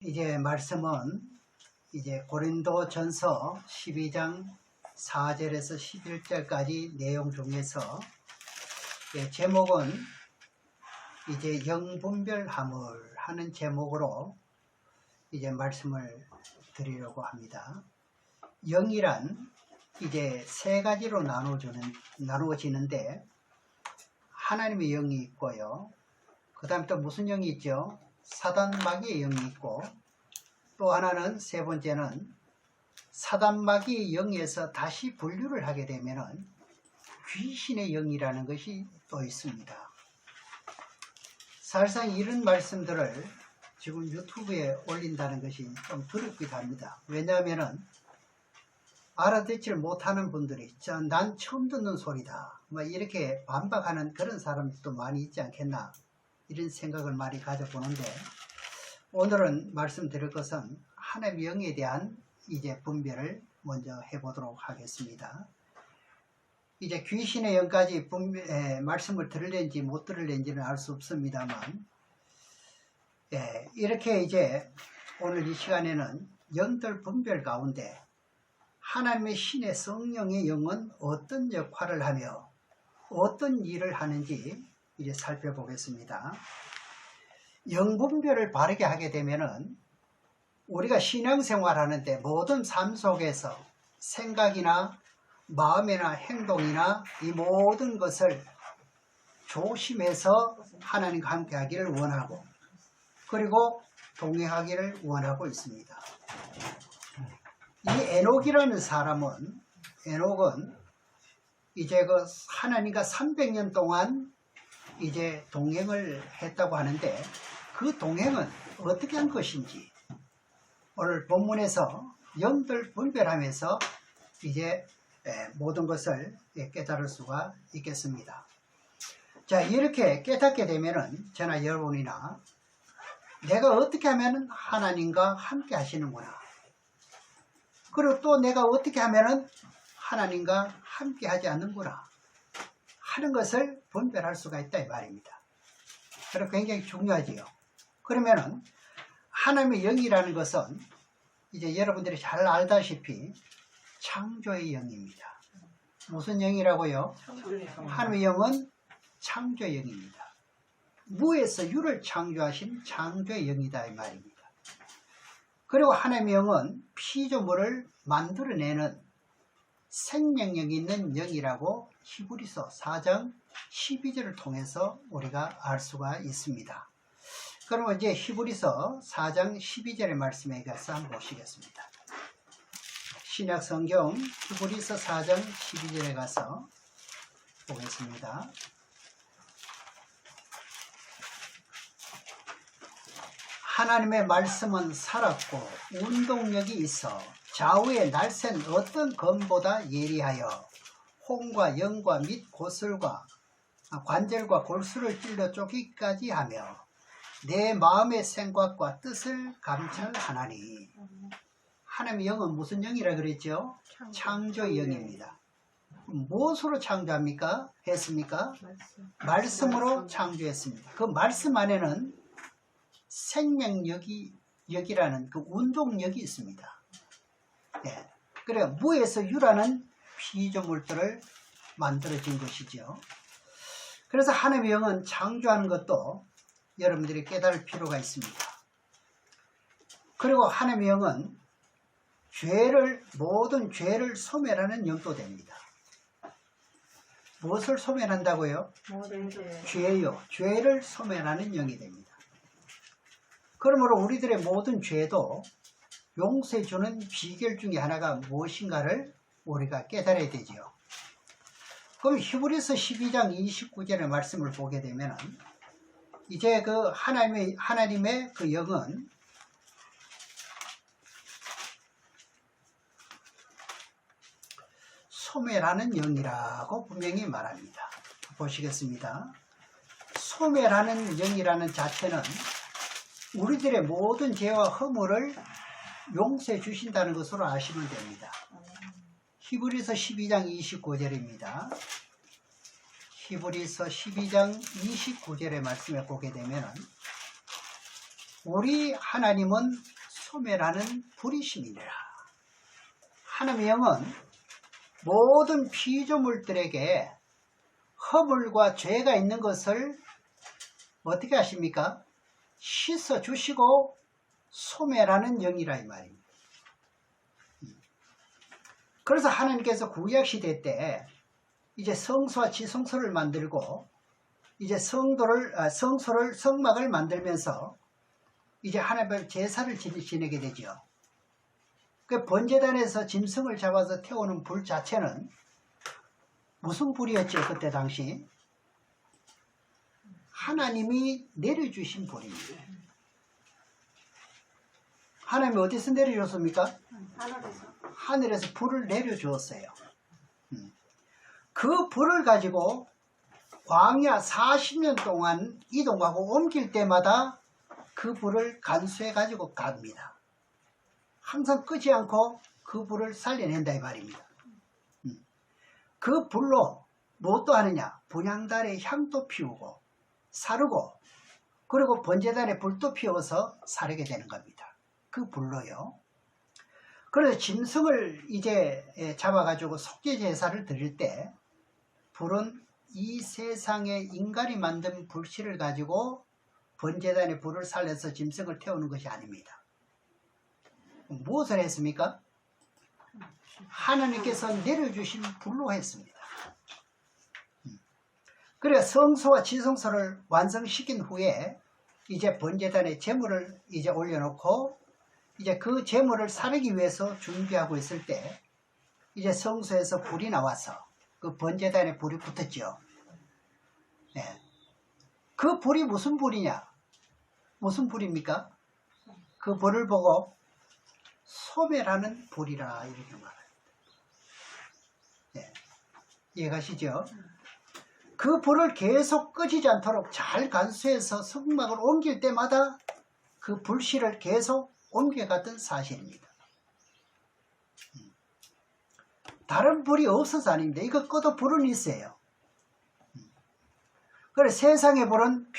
이제 말씀은 이제 고린도전서 12장 4절에서 11절까지 내용 중에서 제목은 이제 영분별하물 하는 제목으로 이제 말씀을 드리려고 합니다. 영이란 이제 세 가지로 나누어지는데 하나님의 영이 있고요. 그 다음에 또 무슨 영이 있죠? 사단 마귀의 영이 있고, 또 하나는 세 번째는 사단 마귀의 영에서 다시 분류를 하게 되면은 귀신의 영이라는 것이 또 있습니다. 사실상 이런 말씀들을 지금 유튜브에 올린다는 것이 좀 두렵기도 합니다. 왜냐하면은 알아듣지를 못하는 분들이 난 처음 듣는 소리다 이렇게 반박하는 그런 사람들도 많이 있지 않겠나, 이런 생각을 많이 가져보는데, 오늘은 말씀드릴 것은 하나님의 영에 대한 이제 분별을 먼저 해보도록 하겠습니다. 이제 귀신의 영까지 말씀을 들을는지 못 들을는지는 알 수 없습니다만, 이렇게 이제 오늘 이 시간에는 영들 분별 가운데 하나님의 신의 성령의 영은 어떤 역할을 하며 어떤 일을 하는지 이제 살펴보겠습니다. 영분별을 바르게 하게 되면은 우리가 신앙생활 하는데 모든 삶 속에서 생각이나 마음이나 행동이나 이 모든 것을 조심해서 하나님과 함께 하기를 원하고, 그리고 동행하기를 원하고 있습니다. 이 에녹이라는 사람은, 에녹은 이제 그 하나님과 300년 동안 이제 동행을 했다고 하는데, 그 동행은 어떻게 한 것인지 오늘 본문에서 영들 분별하면서 이제 모든 것을 깨달을 수가 있겠습니다. 자, 이렇게 깨닫게 되면은 저나 여러분이나 내가 어떻게 하면은 하나님과 함께 하시는구나, 그리고 또 내가 어떻게 하면은 하나님과 함께 하지 않는구나 하는 것을 분별할 수가 있다 이 말입니다. 그래서 굉장히 중요하지요. 그러면은 하나님의 영이라는 것은 이제 여러분들이 잘 알다시피 창조의 영입니다. 무슨 영이라고요? 하나님의 영은 창조의 영입니다. 무에서 유를 창조하신 창조의 영이다 이 말입니다. 그리고 하나님의 영은 피조물을 만들어내는 생명력이 있는 영이라고 히브리서 4장 12절을 통해서 우리가 알 수가 있습니다. 그러면 이제 히브리서 4장 12절의 말씀에 가서 한번 보시겠습니다. 신약 성경 히브리서 4장 12절에 가서 보겠습니다. 하나님의 말씀은 살았고 운동력이 있어 좌우의 날쌘 어떤 검보다 예리하여 홍과 영과 및 고슬과 관절과 골수를 찔러 쪼기까지 하며 내 마음의 생각과 뜻을 감찰하나니. 하나님의 영은 무슨 영이라 그랬죠? 창조의 영입니다. 무엇으로 창조합니까? 했습니까? 말씀으로 창조했습니다. 그 말씀 안에는 생명력이라는 그 운동력이 있습니다. 네. 그래 무에서 유라는 피조물들을 만들어진 것이죠. 그래서 하나님의 영은 창조하는 것도 여러분들이 깨달을 필요가 있습니다. 그리고 하나님의 영은 모든 죄를 소멸하는 영도 됩니다. 무엇을 소멸한다고요? 죄요. 죄를 소멸하는 영이 됩니다. 그러므로 우리들의 모든 죄도 용서해 주는 비결 중에 하나가 무엇인가를 우리가 깨달아야 되지요. 그럼 히브리서 12장 29절의 말씀을 보게 되면 이제 그 하나님의 그 영은 소멸하는 영이라고 분명히 말합니다. 보시겠습니다. 소멸하는 영이라는 자체는 우리들의 모든 죄와 허물을 용서해 주신다는 것으로 아시면 됩니다. 히브리서 12장 29절입니다. 히브리서 12장 29절의 말씀에 보게 되면 우리 하나님은 소멸하는 불이심이니라. 하나님의 영은 모든 피조물들에게 허물과 죄가 있는 것을 어떻게 하십니까? 씻어 주시고 소멸하는 영이라 이 말입니다. 그래서 하나님께서 구약 시대 때 이제 성소와 지성소를 만들고 이제 성막을 만들면서 이제 하나님의 제사를 지내게 되죠. 그 번제단에서 짐승을 잡아서 태우는 불 자체는 무슨 불이었죠? 그때 당시 하나님이 내려주신 불입니다. 하나님이 어디서 내려줬습니까? 하늘에서 불을 내려주었어요. 그 불을 가지고 광야 40년 동안 이동하고 옮길 때마다 그 불을 간수해 가지고 갑니다. 항상 끄지 않고 그 불을 살려낸다 이 말입니다. 그 불로 무엇도 하느냐? 분향단에 향도 피우고 사르고 그리고 번제단에 불도 피워서 사르게 되는 겁니다. 그 불로요. 그래서 짐승을 이제 잡아가지고 속죄 제사를 드릴 때 불은 이 세상에 인간이 만든 불씨를 가지고 번제단에 불을 살려서 짐승을 태우는 것이 아닙니다. 무엇을 했습니까? 하나님께서 내려주신 불로 했습니다. 그래 성소와 지성소를 완성시킨 후에 이제 번제단에 제물을 이제 올려놓고 이제 그 제물을 사르기 위해서 준비하고 있을 때 이제 성소에서 불이 나와서 그 번제단에 불이 붙었죠. 네. 그 불이 무슨 불이냐? 무슨 불입니까? 그 불을 보고 소멸하는 불이라 이렇게 말합니다. 네. 이해가시죠? 그 불을 계속 꺼지지 않도록 잘 간수해서 성막을 옮길 때마다 그 불씨를 계속 옮겨갔던 사실입니다. 다른 불이 없어서 아닙니다. 이거 꺼도 불은 있어요. 그래 세상의 불은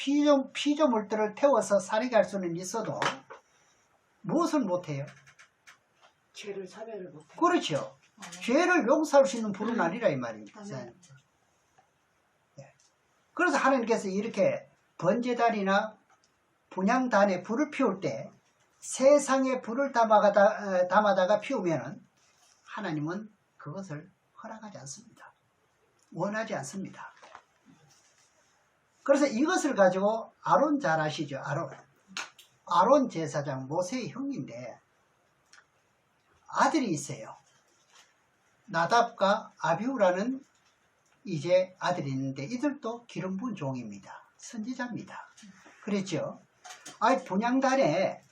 피조물들을 태워서 살게 할 수는 있어도 무엇을 못해요? 죄를 사별을 못해요. 그렇죠. 죄를 용서할 수 있는 불은 아니라 이 말입니다. 네. 그래서 하나님께서 이렇게 번제단이나 분향단에 불을 피울 때 세상에 불을 담아다가 피우면 하나님은 그것을 허락하지 않습니다. 원하지 않습니다. 그래서 이것을 가지고 아론 잘 아시죠? 아론 제사장 모세의 형인데 아들이 있어요. 나답과 아비후라는 이제 아들이 있는데 이들도 기름 부은 종입니다. 선지자입니다. 그랬죠? 분향단에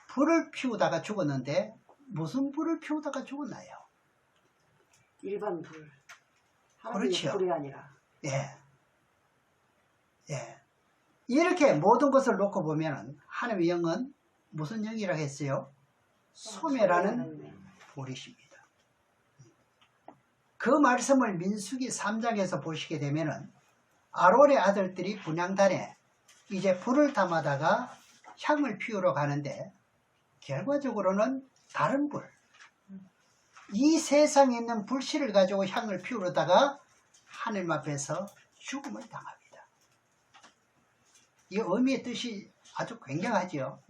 불을 피우다가 죽었는데 무슨 불을 피우다가 죽었나요? 일반 불. 그렇죠. 불이 아니라. 예. 이렇게 모든 것을 놓고 보면 하나님의 영은 무슨 영이라고 했어요? 소멸하는 불이십니다. 그 말씀을 민수기 3장에서 보시게 되면 아론의 아들들이 분향단에 이제 불을 담아다가 향을 피우러 가는데 결과적으로는 다른 불, 이 세상에 있는 불씨를 가지고 향을 피우려다가 하나님 앞에서 죽음을 당합니다. 이 의미의 뜻이 아주 굉장하죠.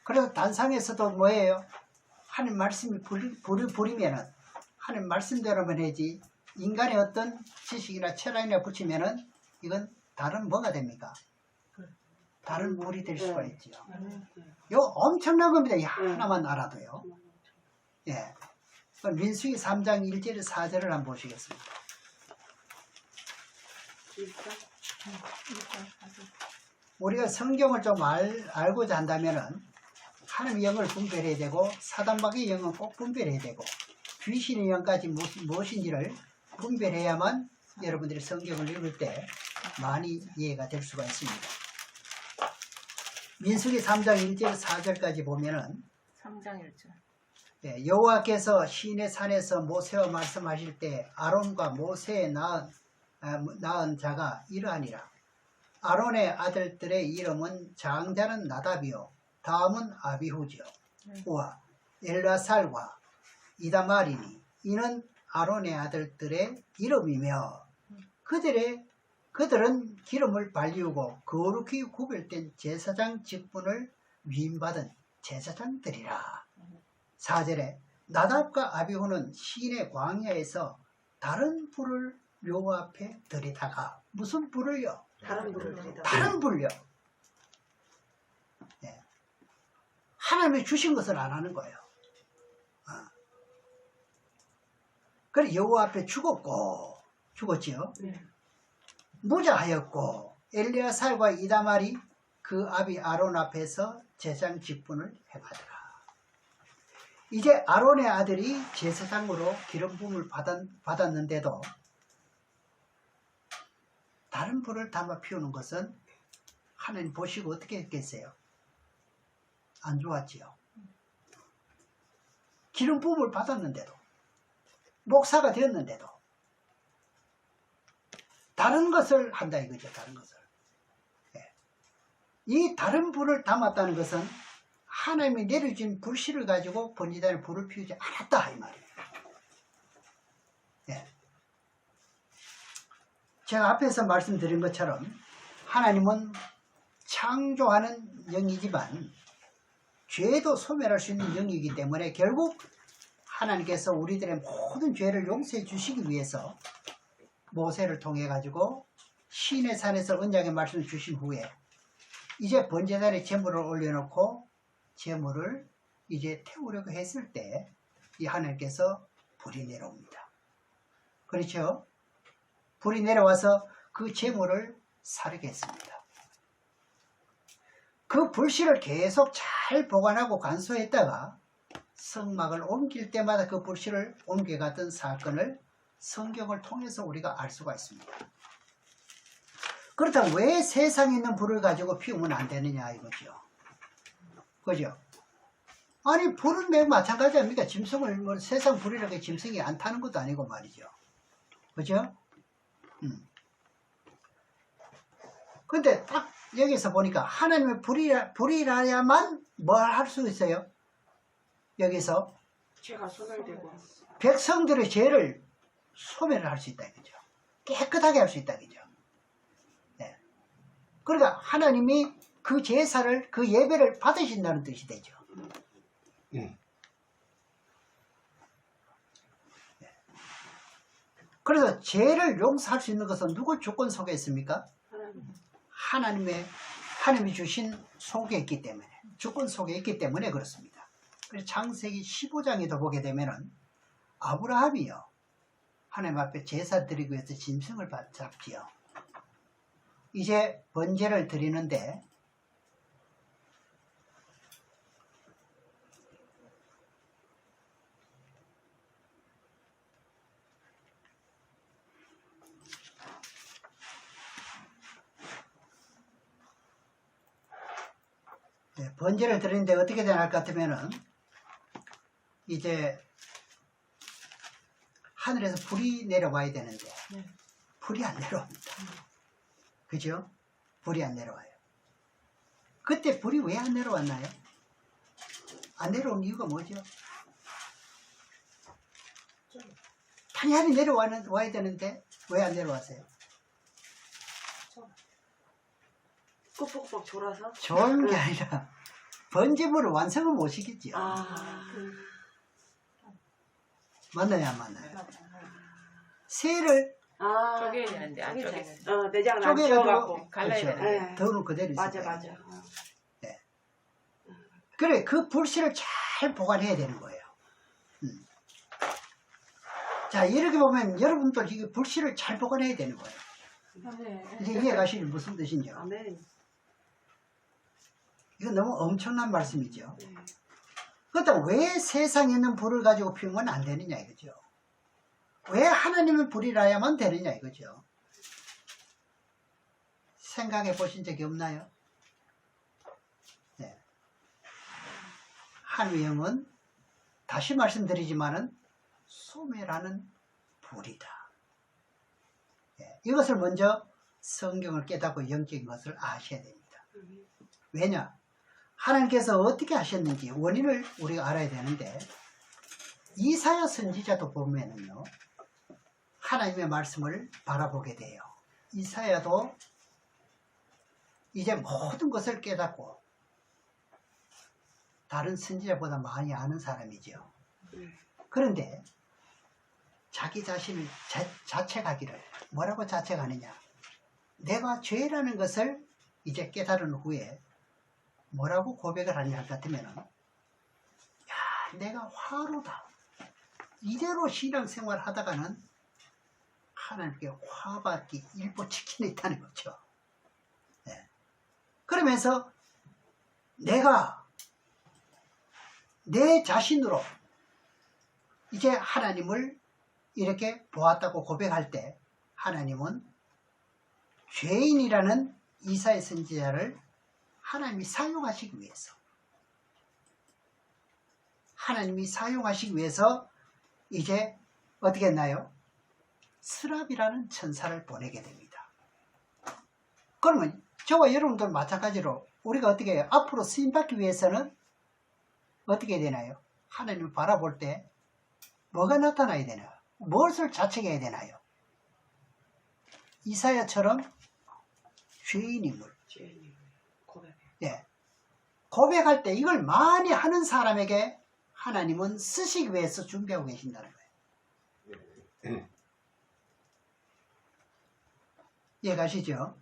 그래서 단상에서도 뭐예요? 하나님 말씀이 불이면은 하나님 말씀대로만 해야지 인간의 어떤 지식이나 철학이나 붙이면은 이건 다른 뭐가 됩니까? 다른 불이 될 수가 있죠. 이거 엄청난 겁니다. 이 하나만 알아도요. 예. 민수기 3장 1절에 4절을 한번 보시겠습니다. 우리가 성경을 좀 알고자 한다면은 하나님의 영을 분별해야 되고 사단마귀의 영은 꼭 분별해야 되고 귀신의 영까지 무엇인지를 분별해야만 여러분들이 성경을 읽을 때 많이 이해가 될 수가 있습니다. 민수기 3장 1절 4절까지 보면은 3장 1절 예, 여호와께서 시내 산에서 모세와 말씀하실 때 아론과 모세에 낳은 자가 이러하니라. 아론의 아들들의 이름은 장자는 나답이요 다음은 아비후죠. 와 엘라살과 이다말이니 이는 아론의 아들들의 이름이며 그들은 기름을 발리우고 거룩히 구별된 제사장 직분을 위임받은 제사장들이라. 4절에 나답과 아비후는 시내 광야에서 다른 불을 여호와 앞에 들이다가 무슨 불을요? 다른 불을 들이다. 다른 불요. 네. 하나님이 주신 것을 안 하는 거예요. 그래 여호와 앞에 죽었지요. 네. 무자하였고 엘리야살과 이다말이 그 아비 아론 앞에서 제사장 직분을 해받으라. 이제 아론의 아들이 제사장으로 기름 부음을 받았는데도 다른 불을 담아 피우는 것은 하나님 보시고 어떻게 했겠어요? 안 좋았지요. 기름 부음을 받았는데도 목사가 되었는데도 다른 것을 한다 이거죠. 다른 것을. 네. 이 다른 불을 담았다는 것은 하나님이 내려준 불씨를 가지고 번제단에 불을 피우지 않았다 이 말이에요. 네. 제가 앞에서 말씀드린 것처럼 하나님은 창조하는 영이지만 죄도 소멸할 수 있는 영이기 때문에 결국 하나님께서 우리들의 모든 죄를 용서해 주시기 위해서 모세를 통해 가지고 시내 산에서 언약의 말씀을 주신 후에 이제 번제단에 제물을 올려놓고 제물을 이제 태우려고 했을 때 이 하나님께서 불이 내려옵니다. 그렇죠? 불이 내려와서 그 제물을 사르게 했습니다. 그 불씨를 계속 잘 보관하고 간수했다가 성막을 옮길 때마다 그 불씨를 옮겨갔던 사건을 성경을 통해서 우리가 알 수가 있습니다. 그렇다면 왜 세상에 있는 불을 가지고 피우면 안 되느냐 이거죠. 그죠? 아니 불은 매우 마찬가지 아닙니까? 짐승을 뭐 세상 불이라고 짐승이 안 타는 것도 아니고 말이죠. 그죠? 근데 딱 여기서 보니까 하나님의 불이라야만 뭘 할 수 있어요? 여기서 죄가 소멸되고 백성들의 죄를 소멸을 할 수 있다 이거죠. 깨끗하게 할 수 있다 이거죠. 네. 그러니까 하나님이 그 제사를 그 예배를 받으신다는 뜻이 되죠. 네. 그래서 죄를 용서할 수 있는 것은 누구 조건 속에 있습니까? 하나님이 주신 속에 있기 때문에 조건 속에 있기 때문에 그렇습니다. 그래서 창세기 15장에도 보게 되면은 아브라함이요 하나님 앞에 제사 드리기 위해서 짐승을 잡지요. 이제 번제를 드리는데 번제를 드리는데 어떻게 되나 할 것 같으면은 이제 하늘에서 불이 내려와야 되는데 불이 안 내려옵니다. 그죠? 불이 안 내려와요. 그때 불이 왜 안 내려왔나요? 안 내려온 이유가 뭐죠? 당연히 내려와야 되는데 왜 안 내려왔어요? 꾹꾹꾹 졸아서? 좋은 게 아니라 번제물을 완성을 못 시키죠. 맞나요 안 맞나요? 새를 쪼개야 되는데 안 쪼갰어. 내장을 안 찌워갖고 갈라야 그렇죠. 되는데. 더는 그대로 있을 맞아 거예요. 맞아. 네. 그래 그 불씨를 잘 보관해야 되는 거예요. 자 이렇게 보면 여러분도 이 불씨를 잘 보관해야 되는 거예요. 이제 이해가시는 무슨 뜻인지. 아멘. 이거 너무 엄청난 말씀이죠. 그렇다면 왜 세상에 있는 불을 가지고 피우면 안 되느냐 이거죠. 왜 하나님의 불이라야만 되느냐 이거죠. 생각해 보신 적이 없나요? 네. 하나님의 영은 다시 말씀드리지만은 소멸하는 불이다. 네. 이것을 먼저 성경을 깨닫고 영적인 것을 아셔야 됩니다. 왜냐? 하나님께서 어떻게 하셨는지 원인을 우리가 알아야 되는데, 이사야 선지자도 보면은요, 하나님의 말씀을 바라보게 돼요. 이사야도 이제 모든 것을 깨닫고 다른 선지자보다 많이 아는 사람이죠. 그런데 자기 자신을 자책하기를, 뭐라고 자책하느냐? 내가 죄라는 것을 이제 깨달은 후에 뭐라고 고백을 하냐 같으면은, 야, 내가 화로다. 이대로 신앙생활 하다가는 하나님께 화받기 일보 직전에 있다는 거죠. 네. 그러면서 내가 내 자신으로 이제 하나님을 이렇게 보았다고 고백할 때, 하나님은 죄인이라는 이사야 선지자를 하나님이 사용하시기 위해서, 하나님이 사용하시기 위해서 이제 어떻게 했나요? 스랍이라는 천사를 보내게 됩니다. 그러면 저와 여러분들 마찬가지로 우리가 어떻게 해요? 앞으로 쓰임받기 위해서는 어떻게 해야 되나요? 하나님을 바라볼 때 뭐가 나타나야 되나요? 무엇을 자책해야 되나요? 이사야처럼 죄인임을, 예, 고백할 때 이걸 많이 하는 사람에게 하나님은 쓰시기 위해서 준비하고 계신다는 거예요. 이해가시죠?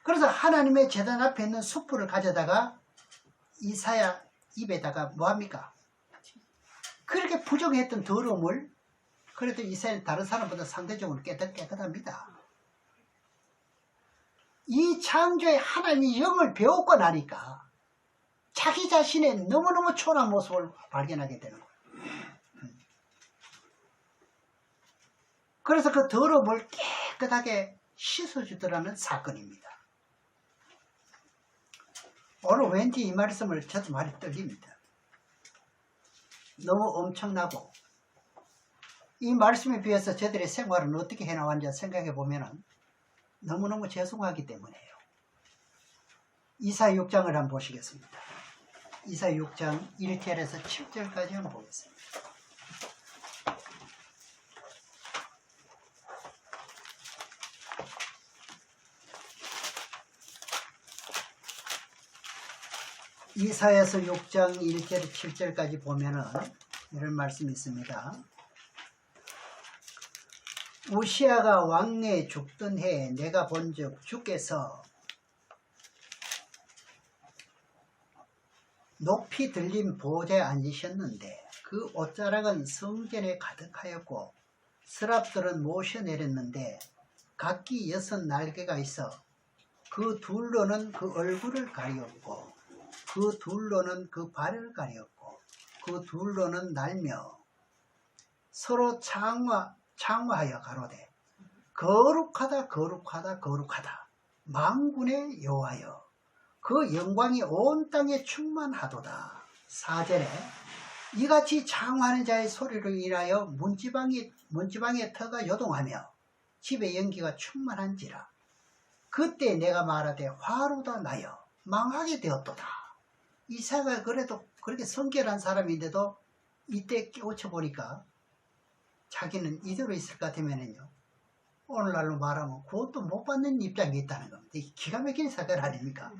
그래서 하나님의 제단 앞에 있는 숯불을 가져다가 이사야 입에다가 뭐합니까? 그렇게 부정했던 더러움을, 그래도 이사야는 다른 사람보다 상대적으로 깨끗합니다. 이 창조의 하나님의 영을 배우고 나니까 자기 자신의 너무너무 초라한 모습을 발견하게 되는 거예요. 그래서 그 더러움을 깨끗하게 씻어주더라는 사건입니다. 오늘 왠지 이 말씀을 저도 말이 떨립니다. 너무 엄청나고, 이 말씀에 비해서 저들의 생활은 어떻게 해나왔는지 생각해 보면 너무너무 죄송하기 때문에요. 이사야 6장을 한번 보시겠습니다. 이사야 6장 1절에서 7절까지 한번 보겠습니다. 이사야서 6장 1절 7절까지 보면은 이런 말씀이 있습니다. 우시아가 왕래에 죽던 해에 내가 본즉 주께서 높이 들린 보좌에 앉으셨는데 그 옷자락은 성전에 가득하였고 서랍들은 모셔내렸는데 각기 6 날개가 있어 그 둘로는 그 얼굴을 가리었고 그 둘로는 그 발을 가리었고 그 둘로는 날며 서로 창화하여 가로되 거룩하다 거룩하다 거룩하다 만군의 여호와여 그 영광이 온 땅에 충만하도다. 4절에 이같이 창화하는 자의 소리로 인하여 문지방의 터가 요동하며 집의 연기가 충만한지라. 그때 내가 말하되 화로다 나여 망하게 되었도다. 이사야가 그래도 그렇게 성결한 사람인데도 이때 깨우쳐 보니까 자기는 이대로 있을 것 같으면요, 오늘날로 말하면 구원도 못 받는 입장에 있다는 겁니다. 기가 막힌 사건 아닙니까?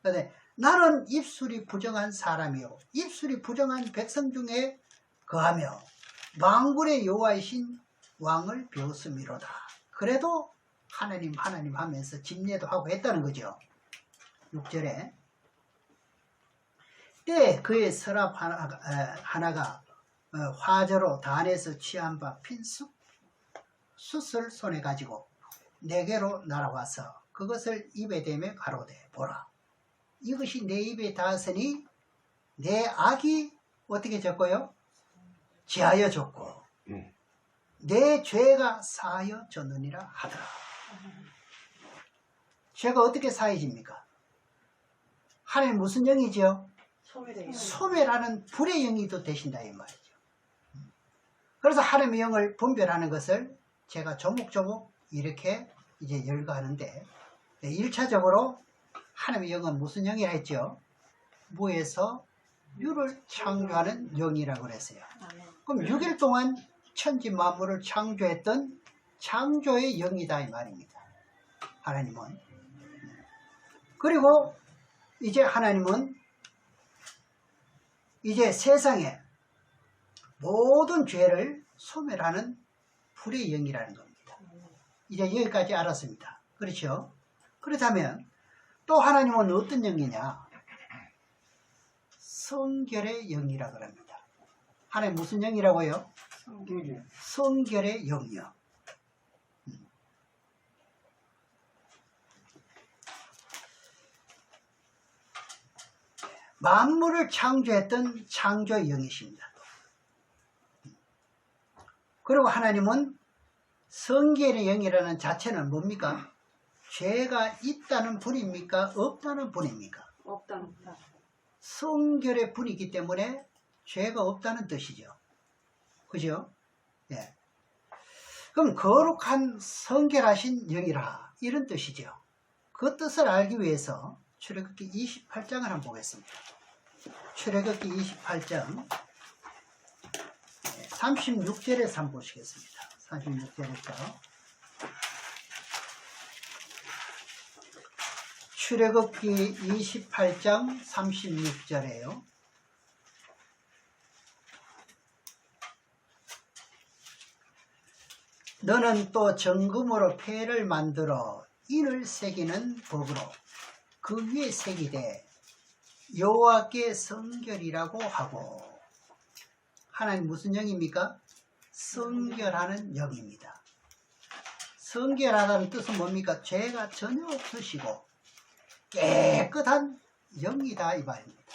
그런데 나는 입술이 부정한 사람이요 입술이 부정한 백성 중에 거하며 만군의 여호와이신 왕을 배웠음이로다. 그래도 하나님 하면서 집례도 하고 했다는 거죠. 6절에 때 그의 서랍 하나가 화저로 단에서 취한 바 핀 숯을 손에 가지고 내게로 날아와서 그것을 입에 대며 가로되 보라 이것이 내 입에 닿았으니 내 악이 어떻게 졌고요? 제하여 졌고 내 죄가 사하여 졌느니라 하더라. 죄가 어떻게 사해집니까? 하나님 무슨 영이죠? 소멸하는 불의 영이도 되신다 이 말이죠. 그래서 하나님의 영을 분별하는 것을 제가 조목조목 이렇게 이제 열거하는데, 1차적으로 하나님의 영은 무슨 영이라 했죠? 무에서 유를 창조하는 영이라고 그랬어요. 그럼 6일 동안 천지 만물을 창조했던 창조의 영이다 이 말입니다. 하나님은. 그리고 이제 하나님은 이제 세상에 모든 죄를 소멸하는 불의 영이라는 겁니다. 이제 여기까지 알았습니다. 그렇죠? 그렇다면 또 하나님은 어떤 영이냐? 성결의 영이라고 합니다. 하나님 무슨 영이라고요? 성결의 영이요. 만물을 창조했던 창조의 영이십니다. 그리고 하나님은 성결의 영이라는 자체는 뭡니까? 죄가 있다는 분입니까? 없다는 분입니까? 없다는 성결의 분이기 때문에 죄가 없다는 뜻이죠. 그죠? 예. 그럼 거룩한 성결하신 영이라 이런 뜻이죠. 그 뜻을 알기 위해서 출애굽기 28장을 한번 보겠습니다. 출애굽기 28장 36절에서 한번 보시겠습니다. 36절에서 출애굽기 28장 36절에요. 너는 또 정금으로 패를 만들어 인을 새기는 법으로 그 위에 새기되 여호와께 성결이라고 하고. 하나님 무슨 영입니까? 성결하는 영입니다. 성결하다는 뜻은 뭡니까? 죄가 전혀 없으시고 깨끗한 영이다 이 말입니다.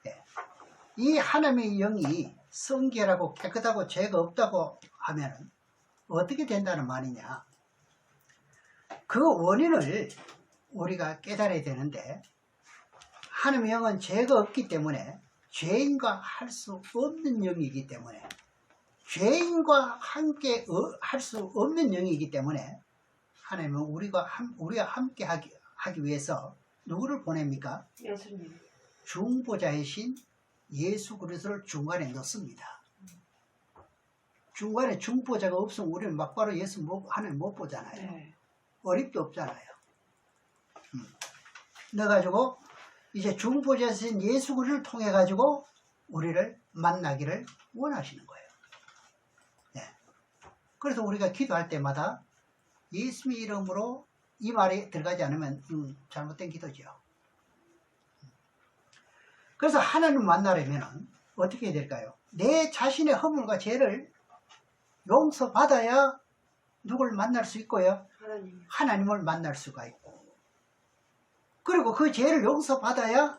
네. 이 하나님의 영이 성결하고 깨끗하고 죄가 없다고 하면 어떻게 된다는 말이냐? 그 원인을 우리가 깨달아야 되는데, 하나님의 영은 죄가 없기 때문에 죄인과 할 수 없는 영이기 때문에, 죄인과 함께 할 수 없는 영이기 때문에 하나님은 우리가 함께 하기 위해서 누구를 보냅니까? 예수님. 중보자이신 예수 그리스도를 중간에 넣습니다. 중간에 중보자가 없으면 우리는 막바로 예수 하나님 못 보잖아요. 네. 어립도 없잖아요. 넣어가지고 이제 중보자이신 예수 그리스도를 통해 가지고 우리를 만나기를 원하시는 거예요. 네. 그래서 우리가 기도할 때마다 예수의 이름으로 이 말이 들어가지 않으면 잘못된 기도죠. 그래서 하나님 만나려면 어떻게 해야 될까요? 내 자신의 허물과 죄를 용서받아야 누굴 만날 수 있고요. 하나님을 만날 수가 있고, 그리고 그 죄를 용서받아야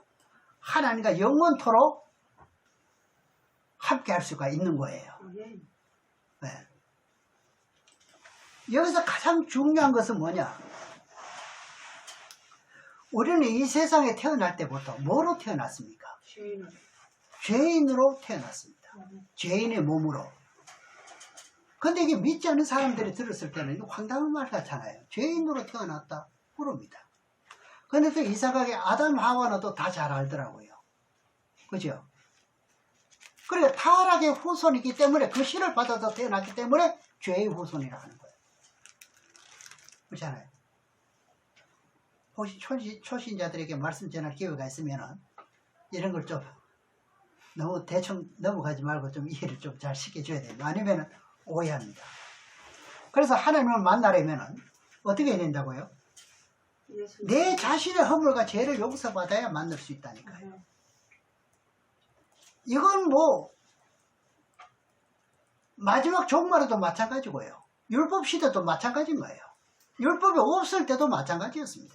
하나님과 영원토록 함께 할 수가 있는 거예요. 네. 여기서 가장 중요한 것은 뭐냐? 우리는 이 세상에 태어날 때부터 뭐로 태어났습니까? 죄인으로 태어났습니다. 죄인의 몸으로. 근데 이게 믿지 않는 사람들이 들었을 때는 이거 황당한 말 같잖아요. 죄인으로 태어났다 그럽니다. 근데 또 이상하게 아담 하와는 또 다 잘 알더라고요. 그죠? 그러니까 타락의 후손이기 때문에 그 씨를 받아서 태어났기 때문에 죄의 후손이라 하는 거예요. 그렇잖아요. 혹시 초신자들에게 말씀 전할 기회가 있으면 이런 걸 좀 너무 대충 넘어가지 말고 좀 이해를 좀 잘 시켜줘야 돼요. 아니면 오해합니다. 그래서 하나님을 만나려면 어떻게 해야 된다고요? 내 자신의 허물과 죄를 용서받아야 만날 수 있다니까요. 이건 뭐 마지막 종말에도 마찬가지고요. 율법 시대도 마찬가지인 거예요. 율법이 없을 때도 마찬가지였습니다.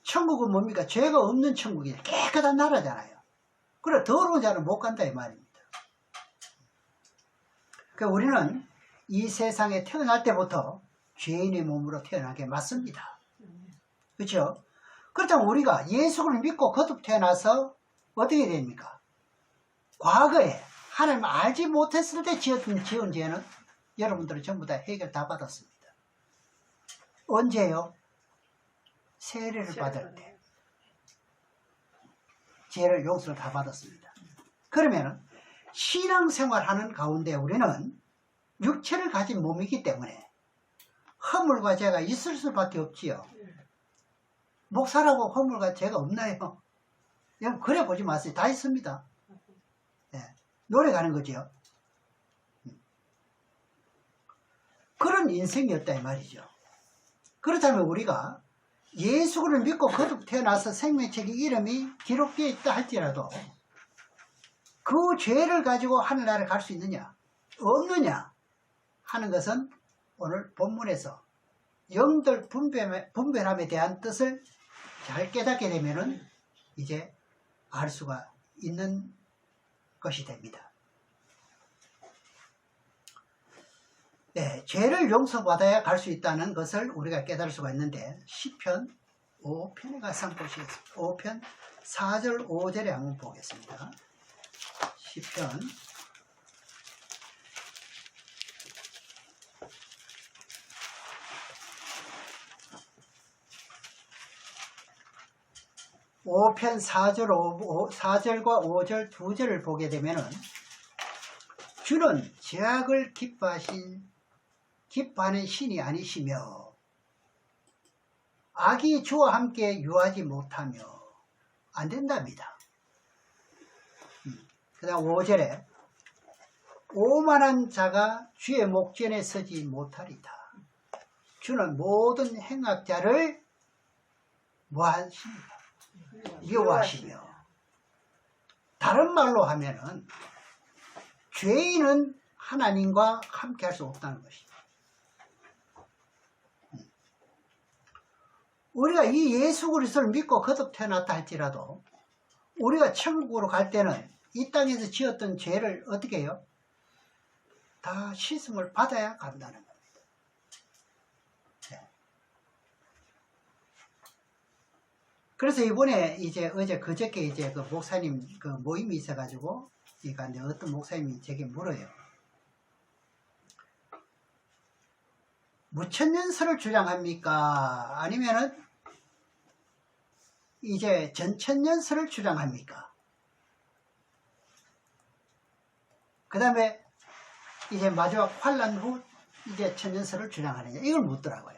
천국은 뭡니까? 죄가 없는 천국이에요. 깨끗한 나라잖아요. 그래 더러운 자는 못 간다 이 말입니다. 그러니까 우리는 이 세상에 태어날 때부터 죄인의 몸으로 태어나게 맞습니다. 그렇죠? 그렇다면 우리가 예수를 믿고 거듭 태어나서 어떻게 됩니까? 과거에 하나님을 알지 못했을 때 지은 죄는 여러분들은 전부 다 해결 다 받았습니다. 언제요? 세례를 받을 때 죄를 용서를 다 받았습니다. 그러면 신앙생활하는 가운데 우리는 육체를 가진 몸이기 때문에 허물과 죄가 있을 수밖에 없지요. 목사라고 허물과 죄가 없나요? 여러분 그래 보지 마세요. 다 있습니다. 네. 노력하는 거죠. 그런 인생이었다 이 말이죠. 그렇다면 우리가 예수를 믿고 거듭 태어나서 생명책에 이름이 기록되어 있다 할지라도 그 죄를 가지고 하늘나라에 갈 수 있느냐 없느냐 하는 것은 오늘 본문에서 영들 분별함에 대한 뜻을 잘 깨닫게 되면은 이제 알 수가 있는 것이 됩니다. 네, 죄를 용서받아야 갈 수 있다는 것을 우리가 깨달을 수가 있는데 시편 5편에 가서 한번 보시겠습니다. 5편 4절 5절에 한번 보겠습니다. 시편 5편 4절과 5절 두 절을 보게 되면은 주는 죄악을 기뻐하는 신이 아니시며 악이 주와 함께 유하지 못하며 안 된답니다. 그 다음 5절에 오만한 자가 주의 목전에 서지 못하리다. 주는 모든 행악자를 뭐하십니까? 미워하시며 다른 말로 하면은 죄인은 하나님과 함께 할 수 없다는 것입니다. 우리가 이 예수 그리스도를 믿고 거듭 태어났다 할지라도 우리가 천국으로 갈 때는 이 땅에서 지었던 죄를 어떻게 해요? 다 씻음을 받아야 간다는 겁니다. 네. 그래서 이번에 이제 어제 그저께 이제 그 목사님 그 모임이 있어가지고 그러니까 이제 어떤 목사님이 제게 물어요. 무천년설을 주장합니까? 아니면은 이제 전천년설을 주장합니까? 그 다음에 이제 마지막 환란 후 이제 천년설을 주장하느냐 이걸 묻더라고요.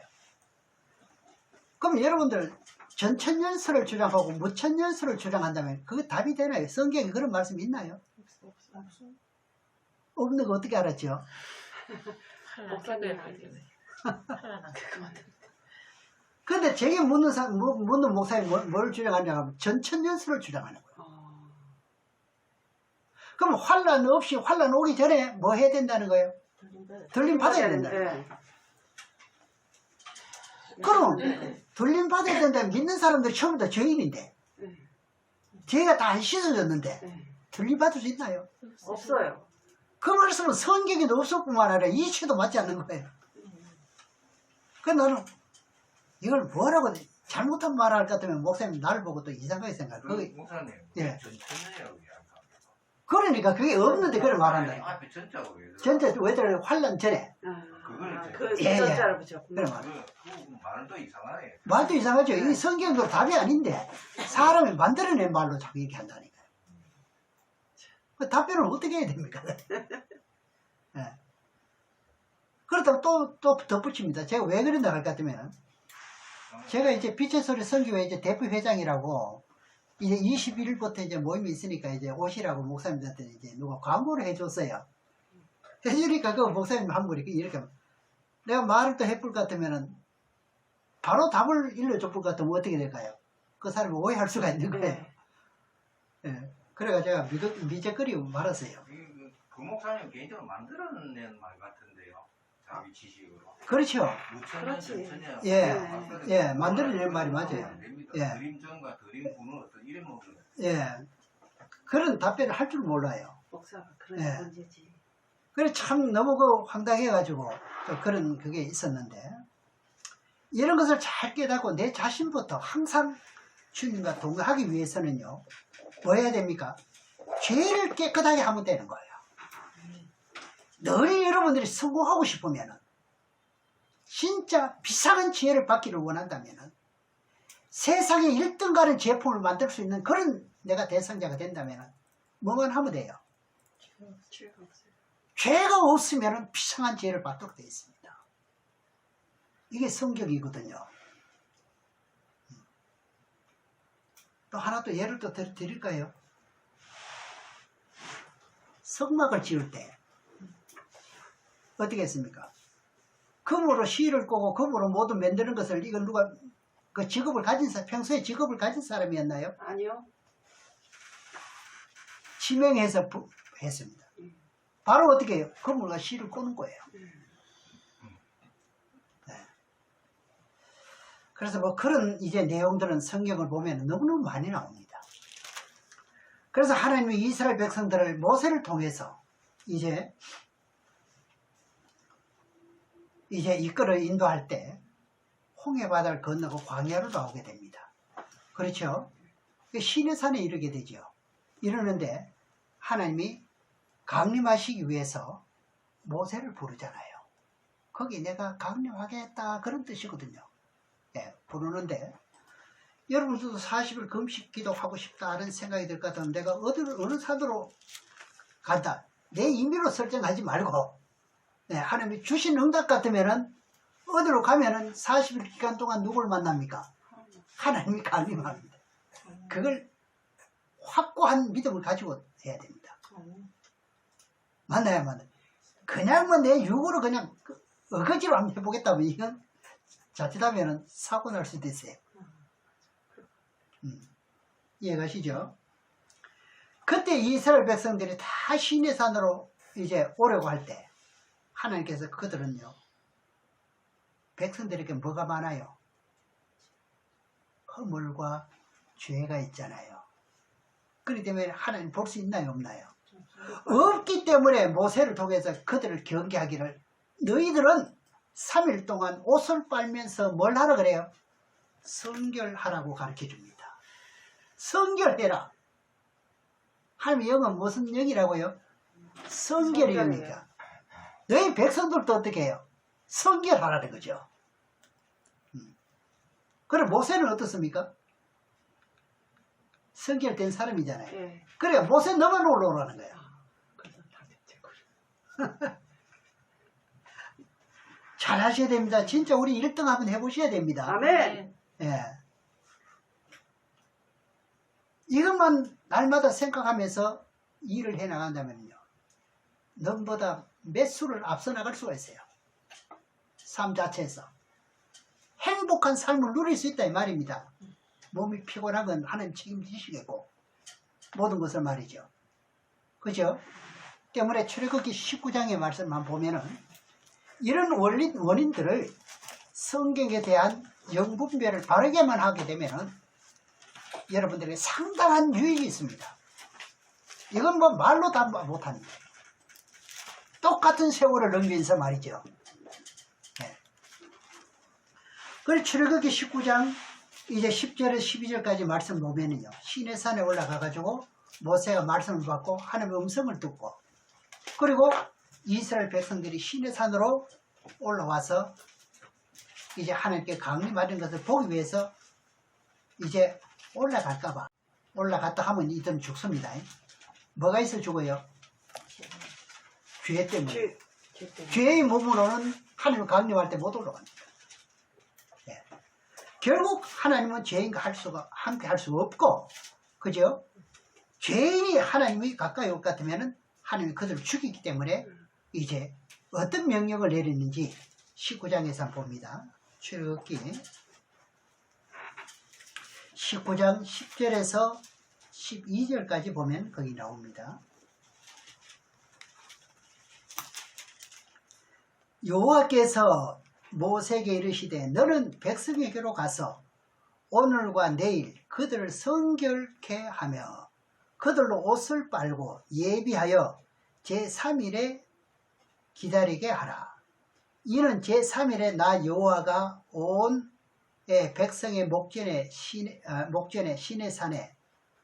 그럼 여러분들 전천년설을 주장하고 무천년설을 주장한다면 그거 답이 되나요? 성경에 그런 말씀이 있나요? 없는 거 어떻게 알았죠? 근데 제게 묻는 목사님이 뭘 주장하냐면 전천년설을 주장하는 거예요. 그럼 환란 없이 환란 오기 전에 뭐 해야 된다는 거예요? 들림 받아야 된다는 거예요. 그럼 들림 받아야 된다면 믿는 사람들이 처음부터 죄인인데 죄가 다 안 씻어졌는데 들림 받을 수 있나요? 없어요. 그 말씀은 성경에도 없었뿐만 아니라 이치도 맞지 않는 거예요. 그래서 나는 이걸 뭐라고 잘못한 말을 할 것 같으면 목사님 나를 보고 또 이상하게 생각해요. 목사님, 예. 전천년이라고 그러니까 그게 없는데 그걸 말한다. 앞에 전자고 왜 전체 왜 저래 환란 전에. 그걸 그 예, 예. 전자를 붙였구나. 그래 말이야. 그 말도 이상하네. 말도 이상하죠. 이 성경도 답이 아닌데 사람이 만들어낸 말로 자꾸 이렇게 한다니까요. 그 답변을 어떻게 해야 됩니까? 예. 그렇다고 또 덧붙입니다. 제가 왜 그런다 할 것 같으면 제가 이제 빛의 소리 선교회 이제 대표 회장이라고 이제 21일부터 이제 모임이 있으니까 이제 오시라고 목사님들한테 이제 누가 광고를 해줬어요. 해주니까 그 목사님 한 분이 이렇게 내가 말을 또 해볼 것 같으면은 바로 답을 일러줄 것 같으면 어떻게 될까요? 그 사람이 오해할 수가 있는 거예요. 예. 그래가 제가 미적거리고 말았어요. 그 목사님 개인적으로 만들어낸 말 같은데요. 자기 지식으로. 그렇죠. 그렇지. 예, 만들어낸 말이 맞아요. 예. 드림전과 드림군은 어떤 이름을 예. 그런 답변을 할 줄 몰라요. 목사가 그런 예. 문제지. 그래 참 너무 그 황당해가지고 또 그런 그게 있었는데 이런 것을 잘 깨닫고 내 자신부터 항상 주님과 동행하기 위해서는요 뭐 해야 됩니까? 죄를 깨끗하게 하면 되는 거예요. 늘 여러분들이 성공하고 싶으면은, 진짜 비상한 지혜를 받기를 원한다면은, 세상에 1등 가는 제품을 만들 수 있는 그런 내가 대상자가 된다면은, 뭐만 하면 돼요. 죄가 없어요. 죄가 없으면은 비상한 지혜를 받도록 되어 있습니다. 이게 성격이거든요. 또 하나 또 예를 또 드릴까요? 성막을 지을 때 어떻게 했습니까? 금으로 실을 꼬고 금으로 모두 만드는 것을 이건 누가 그 직업을 가진 사람, 평소에 직업을 가진 사람이었나요? 아니요. 지명해서 했습니다. 바로 어떻게 해요? 금으로 실을 꼬는 거예요. 네. 그래서 뭐 그런 이제 내용들은 성경을 보면 너무너무 많이 나옵니다. 그래서 하나님이 이스라엘 백성들을 모세를 통해서 이제 이끌어 인도할 때 홍해 바다를 건너고 광야로 나오게 됩니다. 그렇죠? 시내산에 이르게 되죠. 이러는데 하나님이 강림하시기 위해서 모세를 부르잖아요. 거기 내가 강림하겠다 그런 뜻이거든요. 네, 부르는데 여러분들도 40일 금식 기도하고 싶다는 생각이 들 것 같으면 내가 어느 산으로 간다. 내 임의로 설정하지 말고 네, 하나님이 주신 응답 같으면은 어디로 가면은 40일 기간 동안 누굴 만납니까? 하나님이 강림합니다. 그걸 확고한 믿음을 가지고 해야 됩니다. 맞나요? 그냥 뭐 내 육으로 그냥 어거지로 한번 해보겠다면 이건 자칫하면 사고 날 수도 있어요. 이해가시죠? 그때 이스라엘 백성들이 다 시내산으로 이제 오려고 할 때 하나님께서 그들은요 백성들에게 뭐가 많아요? 허물과 죄가 있잖아요. 그렇기 때문에 하나님 볼 수 있나요? 없나요? 없기 때문에 모세를 통해서 그들을 경계하기를 너희들은 3일 동안 옷을 빨면서 뭘 하라 그래요? 성결하라고 가르쳐 줍니다. 성결해라. 하나님의 영은 무슨 영이라고요? 성결의 영이니까. 너희 백성들도 어떻게 해요? 성결하라는 거죠. 그럼 모세는 어떻습니까? 성결된 사람이잖아요. 예. 그래 모세 너만 올라오라는 거야. 그래서 다 됐죠. 잘 하셔야 됩니다. 진짜 우리 1등 한번 해보셔야 됩니다. 아멘. 예. 이것만 날마다 생각하면서 일을 해나간다면요. 넘보다 몇 수를 앞서 나갈 수가 있어요. 삶 자체에서. 행복한 삶을 누릴 수 있다 이 말입니다. 몸이 피곤한 건 하나님 책임지시겠고 모든 것을 말이죠. 그죠? 때문에 출애굽기 19장의 말씀만 보면은 이런 원인들을 성경에 대한 영분별을 바르게만 하게 되면은 여러분들에게 상당한 유익이 있습니다. 이건 뭐 말로 다 못합니다. 똑같은 세월을 넘기면서 말이죠. 네. 그리고 출애굽기 19장 이제 10절에서 12절까지 말씀 보면은요. 시내산에 올라가가지고 모세가 말씀을 받고 하나님의 음성을 듣고 그리고 이스라엘 백성들이 시내산으로 올라와서 이제 하나님께 강림하는 것을 보기 위해서 이제 올라갈까봐 올라갔다 하면 이들은 죽습니다. 뭐가 있어 죽어요? 죄 때문에. 죄의 몸으로는 하나님 강림할 때 못 올라갑니다. 네. 결국 하나님은 죄인과 함께 할 수가 없고 그죠? 죄인이 하나님이 가까이 올 것 같으면 하나님이 그들을 죽이기 때문에 이제 어떤 명령을 내리는지 19장에서 한번 봅니다. 출애굽기 19장 10절에서 12절까지 보면 거기 나옵니다. 여호와께서 모세에게 이르시되 너는 백성에게로 가서 오늘과 내일 그들을 성결케 하며 그들로 옷을 빨고 예비하여 제3일에 기다리게 하라. 이는 제3일에 나 여호와가 온 백성의 목전에 시내산에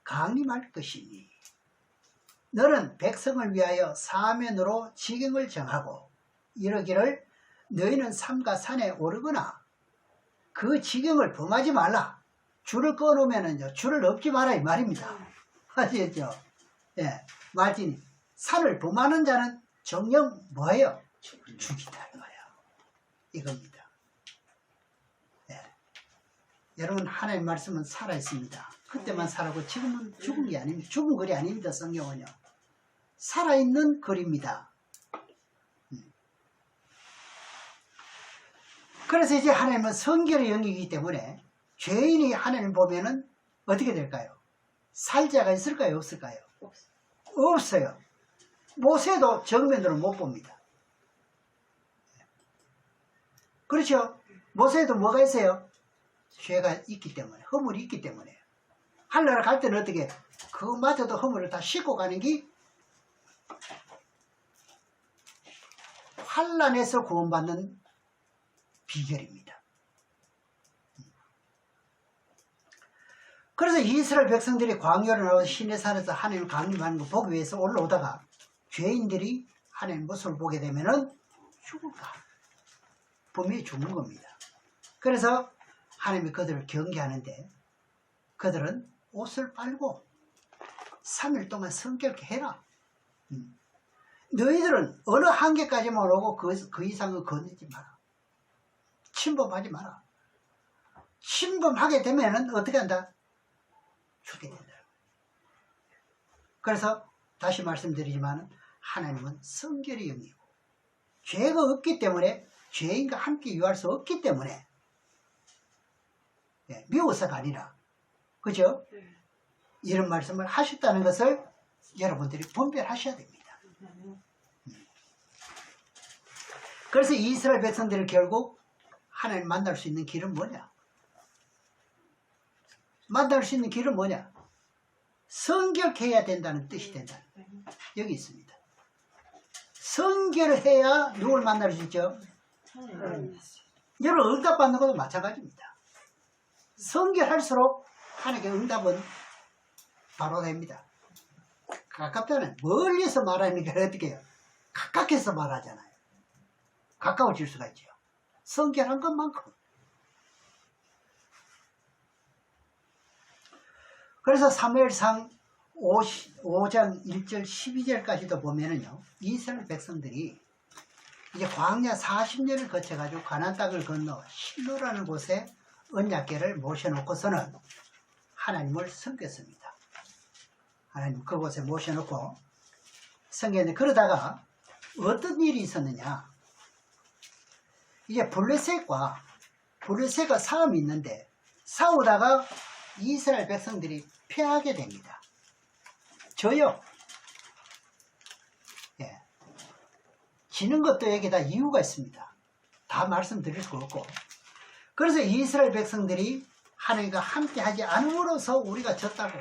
강림할 것이니 너는 백성을 위하여 사면으로 지경을 정하고 이르기를 너희는 삼가 산에 오르거나 그 지경을 범하지 말라. 줄을 꺼놓으면 줄을 엎지 마라 이 말입니다. 아시겠죠? 예, 말씀이 산을 범하는 자는 정령 뭐예요? 죽이다 이 거예요. 이겁니다. 예. 여러분 하나님 말씀은 살아있습니다. 그때만 살아고 지금은 죽은 게 아닙니다. 죽은 글이 아닙니다. 성경은요. 살아있는 글입니다. 그래서 이제 하나님은 성결의 영이기 때문에 죄인이 하나님을 보면은 어떻게 될까요? 살자가 있을까요? 없을까요? 없어요. 모세도 정면으로 못 봅니다. 그렇죠? 모세도 뭐가 있어요? 죄가 있기 때문에, 허물이 있기 때문에. 하늘나라 갈 때는 어떻게? 그마저도 허물을 다 씻고 가는 게 환난에서 구원받는 비결입니다. 그래서 이스라엘 백성들이 광야를 나와서 시내산에서 하나님을 강림하는 거 보기 위해서 올라오다가 죄인들이 하나님 모습을 보게 되면은 죽을까? 분명히 죽는 겁니다. 그래서 하나님이 그들을 경계하는데 그들은 옷을 빨고 3일 동안 성결케 해라. 너희들은 어느 한계까지만 오고 그 이상은 건너지 마라. 침범하지 마라. 침범하게 되면은 어떻게 한다? 죽게 된다. 그래서 다시 말씀드리지만 하나님은 성결의 영이고 죄가 없기 때문에 죄인과 함께 유할 수 없기 때문에 미워서가 아니라 그죠? 이런 말씀을 하셨다는 것을 여러분들이 분별하셔야 됩니다. 그래서 이스라엘 백성들을 결국 하나님 만날 수 있는 길은 뭐냐? 만날 수 있는 길은 뭐냐? 성결해야 된다는 뜻이 된다. 여기 있습니다. 성결해야 누굴 만날 수 있죠? 여러분 응답받는 것도 마찬가지입니다. 성결할수록 하나님께 응답은 바로 됩니다. 가깝다는 멀리서 말하는 게 어떻게 해요? 가깝게서 말하잖아요. 가까워질 수가 있죠. 성결한 것만큼. 그래서 사무엘상 5장 1절 12절까지도 보면은요, 이스라엘 백성들이 이제 광야 40년을 거쳐가지고 가나안 땅을 건너 실로라는 곳에 언약궤를 모셔놓고서는 하나님을 섬겼습니다. 하나님 그곳에 모셔놓고 섬겼는데 그러다가 어떤 일이 있었느냐? 이제 블레셋과 싸움이 있는데 싸우다가 이스라엘 백성들이 패하게 됩니다. 져요. 예. 지는 것도 여기 다 이유가 있습니다. 다 말씀드릴 수 없고. 그래서 이스라엘 백성들이 하나님과 함께 하지 않음으로써 우리가 졌다고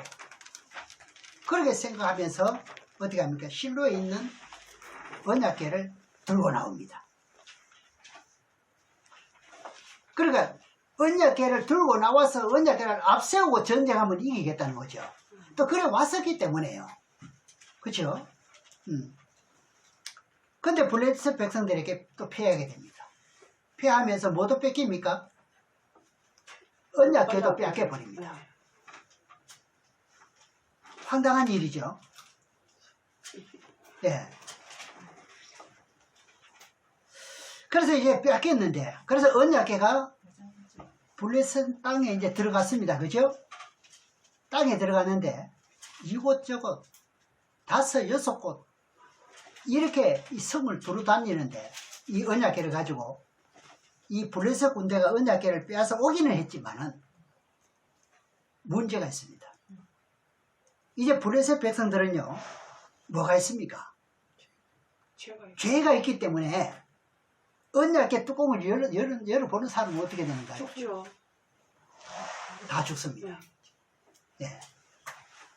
그렇게 생각하면서 어떻게 합니까? 실로에 있는 언약궤를 들고 나옵니다. 그러니까 언약궤를 들고 나와서 언약궤를 앞세우고 전쟁하면 이기겠다는 거죠. 또 그래 왔었기 때문에요. 그렇죠? 근데 블레셋 백성들에게 또 패하게 됩니다. 패하면서 뭐도 뺏깁니까? 언약궤도 뺏겨버립니다. 황당한 일이죠. 예. 그래서 이제 뺏겼는데, 그래서 언약궤가 블레셋 땅에 이제 들어갔습니다. 그죠? 땅에 들어갔는데, 이곳저곳, 5, 6곳, 이렇게 이 성을 두루 다니는데, 이 언약궤를 가지고, 이 블레셋 군대가 언약궤를 빼앗아 오기는 했지만은, 문제가 있습니다. 이제 블레셋 백성들은요, 뭐가 있습니까? 죄가 있기 때문에, 언약궤 뚜껑을 열어보는 사람은 어떻게 되는가요? 죽죠. 다 죽습니다. 예.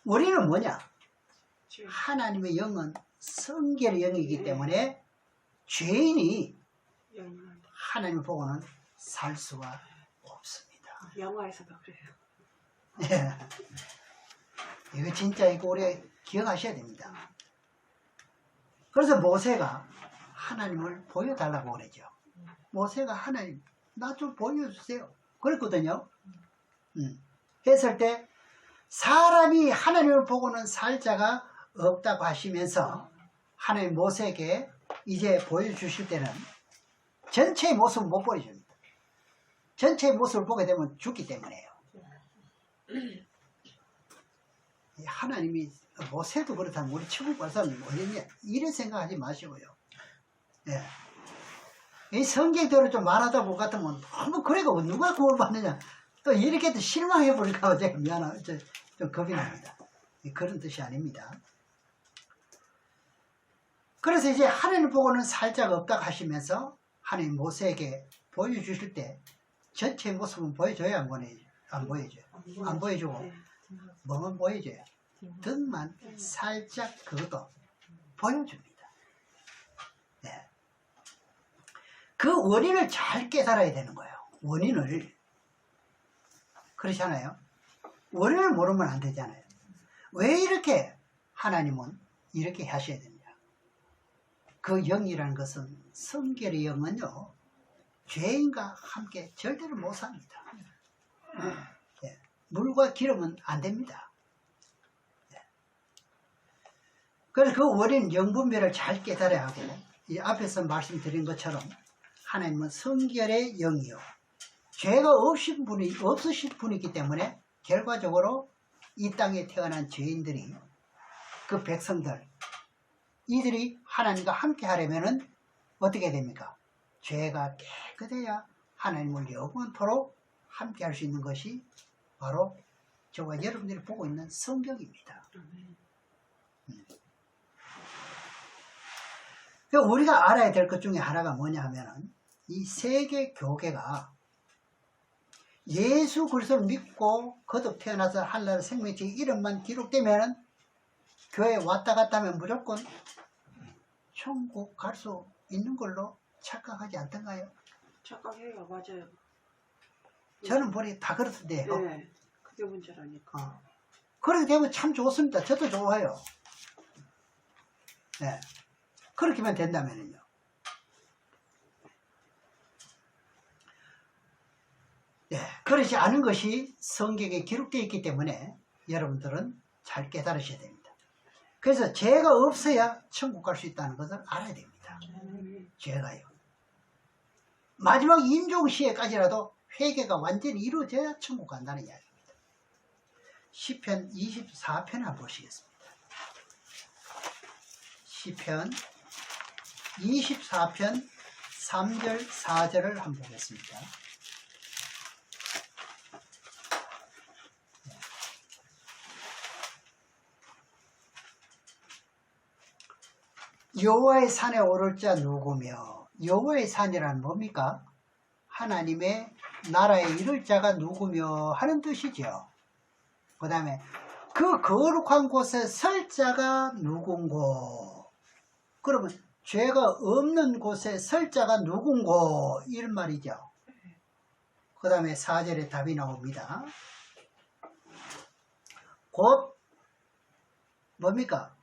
우리는 뭐냐? 하나님의 영은 성결의 영이기 때문에 죄인이 하나님을 보고는 살 수가 없습니다. 영화에서도 그래요. 예. 이거 진짜 이거 우리 기억하셔야 됩니다. 그래서 모세가 하나님을 보여달라고 그러죠. 모세가 하나님 나 좀 보여주세요 그랬거든요. 했을 때 사람이 하나님을 보고는 살 자가 없다고 하시면서 하나님 모세에게 이제 보여주실 때는 전체의 모습을 못 보여줍니다. 전체의 모습을 보게 되면 죽기 때문에요. 하나님이 모세도 그렇다면 우리 천국 갈 사람이 뭐겠냐 이런 생각하지 마시고요. 예. 이 성경대로 좀 말하다 볼 것 같으면 너무 그래가 누가 구원 받느냐 또 이렇게 또 실망해 버릴까 봐 제가 미안하고 좀 겁이 납니다. 그런 뜻이 아닙니다. 그래서 이제 하나님 보고는 살 자가 없다고 하시면서 하나님 모세에게 보여주실 때 전체 모습은 보여줘야 안 보여줘요. 안 보여주고 뭐만 보여줘요. 등만 살짝 그것도 보여줍니다. 네. 그 원인을 잘 깨달아야 되는 거예요. 원인을. 그렇잖아요. 원인을 모르면 안 되잖아요. 왜 이렇게 하나님은 이렇게 하셔야 되느냐. 그 영이라는 것은 성결의 영은요. 죄인과 함께 절대로 못 삽니다. 네. 물과 기름은 안 됩니다. 네. 그래서 그 원인 영분별을 잘 깨달아야 하고 이 앞에서 말씀드린 것처럼 하나님은 성결의 영이요. 죄가 없으신 분이기 때문에 결과적으로 이 땅에 태어난 죄인들이 그 백성들 이들이 하나님과 함께 하려면은 어떻게 됩니까? 죄가 깨끗해야 하나님을 영원토록 함께 할 수 있는 것이 바로 저와 여러분들이 보고 있는 성경입니다. 우리가 알아야 될 것 중에 하나가 뭐냐 하면은 이 세계 교계가 예수 그리스도를 믿고 거듭 태어나서 하늘나라 생명체 이름만 기록되면 교회에 왔다 갔다 하면 무조건 천국 갈 수 있는 걸로 착각하지 않던가요? 착각해요. 맞아요. 저는 보니 다 그렇던데요. 네. 그게 문제라니까. 그렇게 되면 참 좋습니다. 저도 좋아요. 네. 그렇게만 된다면요. 네. 그렇지 않은 것이 성경에 기록되어 있기 때문에 여러분들은 잘 깨달으셔야 됩니다. 그래서 죄가 없어야 천국 갈 수 있다는 것을 알아야 됩니다. 죄가요. 마지막 임종시에까지라도 회개가 완전히 이루어져야 천국 간다는 이야기입니다. 시편 24편 한번 보시겠습니다. 시편 24편 3절 4절을 한번 보겠습니다. 여호와의 산에 오를 자 누구며 여호와의 산이란 뭡니까? 하나님의 나라에 이를 자가 누구며 하는 뜻이죠. 그 다음에 그 거룩한 곳에 설 자가 누군고 그러면 죄가 없는 곳에 설 자가 누군고 이런 말이죠. 그 다음에 4절에 답이 나옵니다. 곧 뭡니까?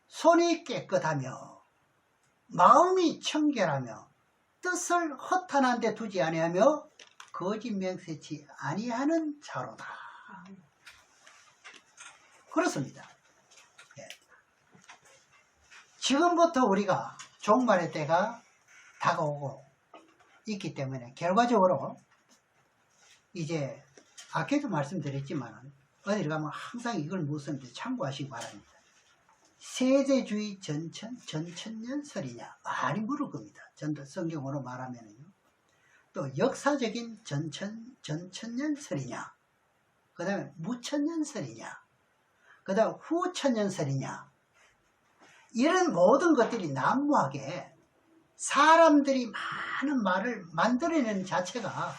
손이 깨끗하며 마음이 청결하며 뜻을 허탄한 데 두지 아니하며 거짓 맹세치 아니하는 자로다. 그렇습니다. 예. 지금부터 우리가 종말의 때가 다가오고 있기 때문에 결과적으로 이제 아까도 말씀드렸지만 어딜 가면 항상 이걸 묻습니다. 참고하시기 바랍니다. 세대주의 전천년설이냐 많이 물을 겁니다. 성경으로 말하면요. 또 역사적인 전천년설이냐 그 다음에 무천년설이냐 그 다음 후천년설이냐 이런 모든 것들이 난무하게 사람들이 많은 말을 만들어내는 자체가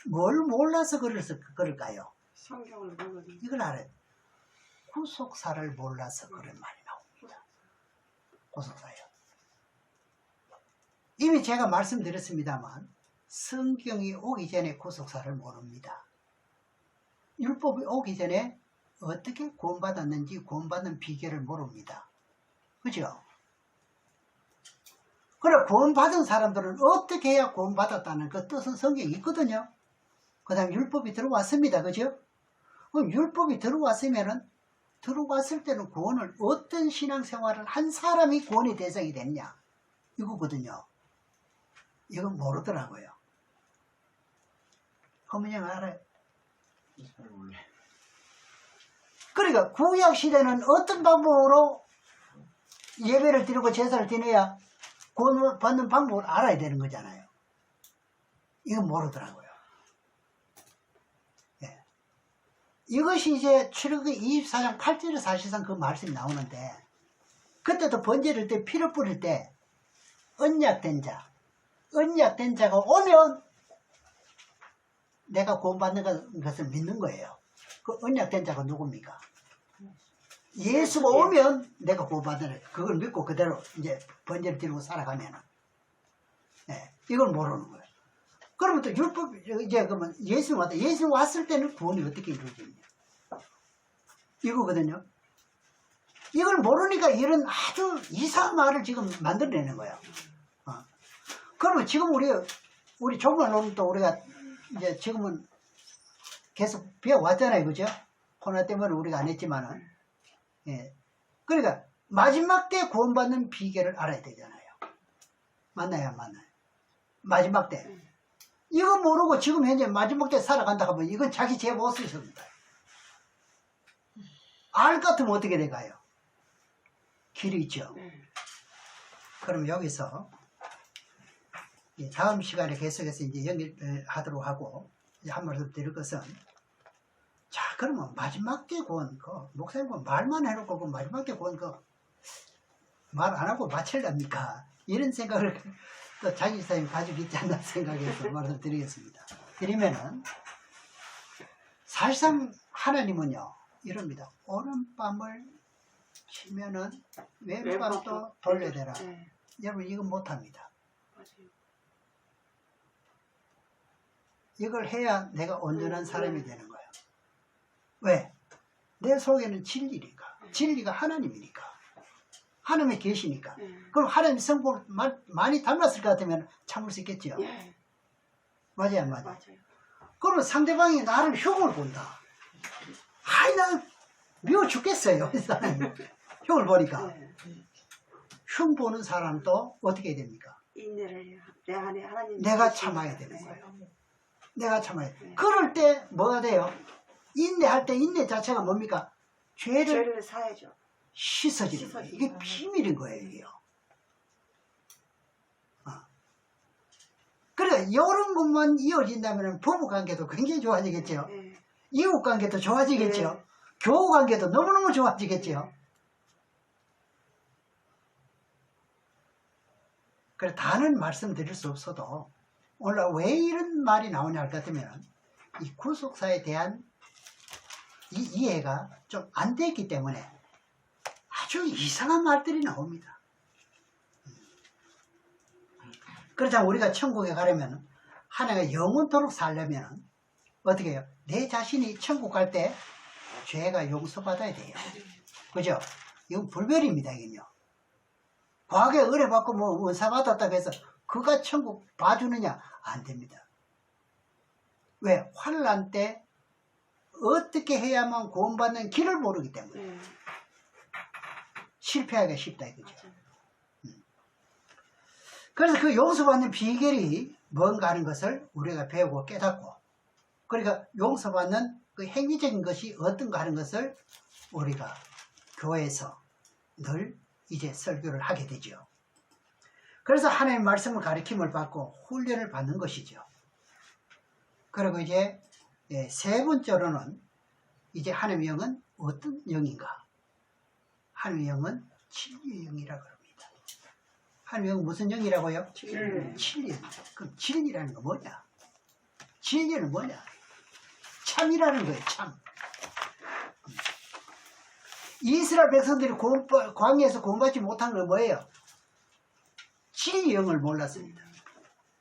뭘 몰라서 그럴까요? 성경을 모르니. 이걸 알아요. 구속사를 몰라서 그런 말이 나옵니다. 구속사요. 이미 제가 말씀드렸습니다만 성경이 오기 전에 구속사를 모릅니다. 율법이 오기 전에 어떻게 구원받았는지 구원받는 비결을 모릅니다. 그죠? 그래, 구원받은 사람들은 어떻게 해야 구원받았다는 그 뜻은 성경에 있거든요. 그 다음 율법이 들어왔습니다. 그죠? 그럼 율법이 들어왔을 때는 구원을 어떤 신앙생활을 한 사람이 구원의 대상이 됐냐 이거거든요. 이건 모르더라고요. 허문영 알아요? 잘 몰래. 그러니까 구약 시대는 어떤 방법으로 예배를 드리고 제사를 지내야 구원을 받는 방법을 알아야 되는 거잖아요. 이건 모르더라고요. 예. 이것이 이제 출애굽기 24장 8절에 사실상 그 말씀이 나오는데, 그때도 번제를 때 피를 뿌릴 때 언약된 자가 오면 내가 구원받는 것을 믿는 거예요. 그 언약된 자가 누굽니까? 예수가 오면 내가 구원받는, 그걸 믿고 그대로 이제 번제를 드리고 살아가면, 네, 이걸 모르는 거예요. 그러면 또 율법, 이제 그러면 예수 왔을 때는 구원이 어떻게 이루어지냐. 이거거든요. 이걸 모르니까 이런 아주 이상한 말을 지금 만들어내는 거예요. 그러면 지금 우리 종말론은 또 우리가 이제 지금은 계속 배워왔잖아요. 그죠? 코로나 때문에 우리가 안 했지만은. 예. 그러니까 마지막 때 구원받는 비결을 알아야 되잖아요. 맞나요? 안 맞나요? 마지막 때. 이거 모르고 지금 현재 마지막 때 살아간다 하면 이건 자기 죄 못 쓰십니다. 알 같으면 어떻게 돼가요? 길이 있죠. 그럼 여기서 다음 시간에 계속해서 이제 연결하도록 하고 이제 한 말씀 드릴 것은, 자, 그러면 마지막 때 구원, 목사님 말만 해놓고 마지막 때 구원 말 안 하고 마칠랍니까? 이런 생각을 또 자기 사람이 가지고 있지 않나 생각해서 말씀드리겠습니다. 드리면은 사실상 하나님은요 이럽니다. 오른밤을 치면은 왼밤도 돌려대라. 네. 여러분 이건 못합니다. 맞아요. 이걸 해야 내가 온전한 사람이 되는 거예요. 왜? 내 속에는 진리가 하나님이니까, 하나님이 계시니까. 그럼 하나님 성품을 많이 닮았을 것 같으면 참을 수 있겠죠. 예. 맞아요, 안 맞아요? 맞아요. 그러면 상대방이 나를 흉을 본다. 아이, 나 미워 죽겠어요. 이 사람이 흉을 보니까. 네. 흉 보는 사람도 어떻게 해야 됩니까? 인내를 해요. 내 안에 하나님 내가 참아야 되는 네. 거예요. 내가 참아야 돼. 네. 그럴 때 뭐가 돼요? 인내할 때 인내 자체가 뭡니까? 죄를 사야죠. 씻어지는 거예요. 이게 비밀인 거예요, 이게요. 그러니까 이런 것만 이어진다면 부부 관계도 굉장히 좋아지겠죠. 네. 이웃 관계도 좋아지겠죠. 네. 교우 관계도 너무너무 좋아지겠죠. 그래, 다는 말씀드릴 수 없어도 오늘 왜 이런 말이 나오냐 할 것 같으면 이 구속사에 대한 이 이해가 좀 안 됐기 때문에 아주 이상한 말들이 나옵니다. 그렇다면 우리가 천국에 가려면 하나님과 영원토록 살려면 어떻게 해요? 내 자신이 천국 갈 때 죄가 용서받아야 돼요. 그죠? 이건 불변입니다, 이건요. 과거에 의뢰받고 뭐 은사 받았다고 해서 그가 천국 봐주느냐? 안 됩니다. 왜? 환난 때 어떻게 해야만 구원받는 길을 모르기 때문에 실패하기가 쉽다 이거죠. 그래서 그 용서받는 비결이 뭔가 하는 것을 우리가 배우고 깨닫고, 그러니까 용서받는 그 행위적인 것이 어떤가 하는 것을 우리가 교회에서 늘 이제 설교를 하게 되죠. 그래서 하나님의 말씀을 가르침을 받고 훈련을 받는 것이죠. 그리고 이제 세 번째로는 이제 하나님의 영은 어떤 영인가? 하나님의 영은 진리의 영이라고 합니다. 하나님의 영은 무슨 영이라고요? 진리. 그럼 진리라는 거 뭐냐? 진리는 뭐냐? 참이라는 거예요, 참. 이스라엘 백성들이 광야에서 구원받지 못한 건 뭐예요? 진리의 영을 몰랐습니다.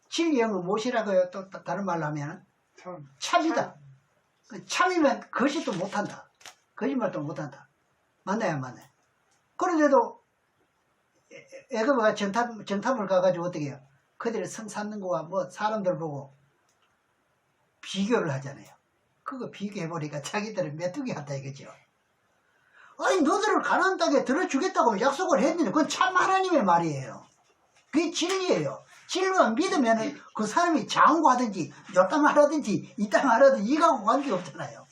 진리의 영은 무엇이라고요? 또 다른 말로 하면 참이다. 참이면 거짓도 못한다. 거짓말도 못한다. 맞나요, 안 맞나요? 그런데도 애굽가 정탐을 가가지고 어떻게 해요? 그들의 성 쌓는 거와 뭐 사람들 보고 비교를 하잖아요. 그거 비교해보니까 자기들은 메뚜기 같다 이거죠. 아니 너들을 가나안 땅에 들어주겠다고 약속을 했는데 그건 참 하나님의 말이에요. 그게 진리예요. 진리만 믿으면 그 사람이 장구하든지 요 땅 하라든지 이 땅 하라든지 이거하고 관계없잖아요.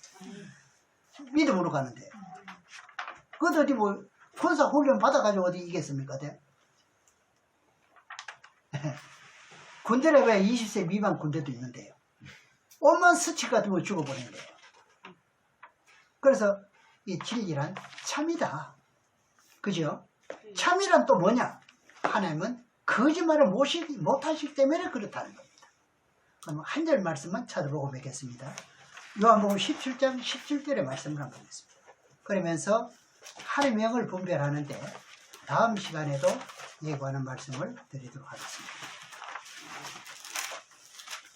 믿음으로 가는데. 그것도 어디 뭐 군사 훈련 받아가지고 어디 이겠습니까? 군대를 왜 20세 미만 군대도 있는데요. 온만 스치 같은 거 죽어버린대요. 그래서 이 진리란 참이다. 그죠? 참이란 또 뭐냐? 하나님은 거짓말을 못하시기 때문에 그렇다는 겁니다. 그럼 한 절 말씀만 찾아보고 뵙겠습니다. 요한복음 17장 17절의 말씀을 한번 보겠습니다. 그러면서 하나님의 영을 분별하는데 다음 시간에도 예고하는 말씀을 드리도록 하겠습니다.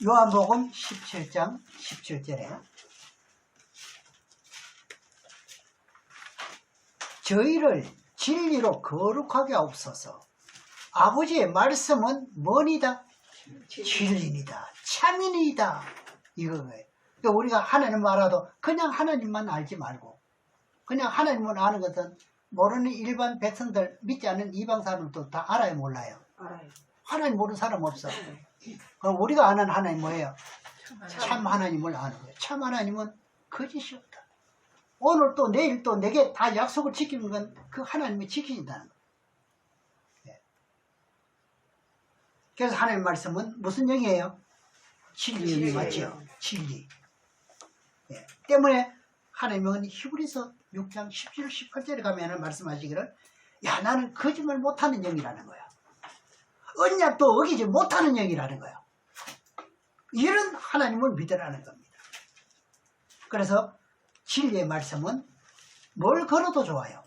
요한복음 17장 17절에 저희를 진리로 거룩하게 하옵소서. 아버지의 말씀은 뭐니다? 진리니다. 참이니다. 이거예요. 그러니까 우리가 하나님 알아도 그냥 하나님만 알지 말고 그냥 하나님을 아는 것은 모르는 일반 백성들 믿지 않는 이방 사람도 다 알아요, 몰라요? 알아요. 하나님 모르는 사람 없어. 그럼 우리가 아는 하나님 뭐예요? 참 하나님을 아는 거예요. 참 하나님은 거짓이 없다. 오늘 또 내일 또 내게 다 약속을 지키는 건 그 하나님이 지키신다는 거예요. 예. 그래서 하나님 말씀은 무슨 영이에요? 진리의 영이 맞죠? 진리. 예. 때문에 하나님은 히브리서 6장 17, 18절에 가면 말씀하시기를 야 나는 거짓말 못하는 영이라는 거야. 언약도 어기지 못하는 영이라는 거야. 이런 하나님을 믿으라는 겁니다. 그래서 진리의 말씀은 뭘 걸어도 좋아요.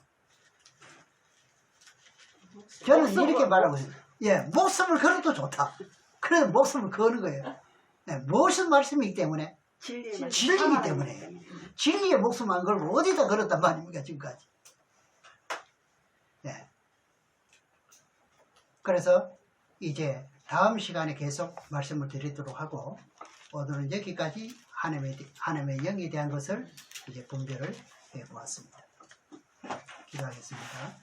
저는 이렇게 말하고 있어요. 예, 목숨을 걸어도 좋다. 그래서 목숨을 거는 거예요. 네, 무슨 말씀이기 때문에? 진리이기 때문에. 진리의 목숨 안 걸고 어디다 걸었단 말입니까, 지금까지. 네. 그래서 이제 다음 시간에 계속 말씀을 드리도록 하고, 오늘은 여기까지 하나님의 영에 대한 것을 이제 분별을 해 보았습니다. 기도하겠습니다.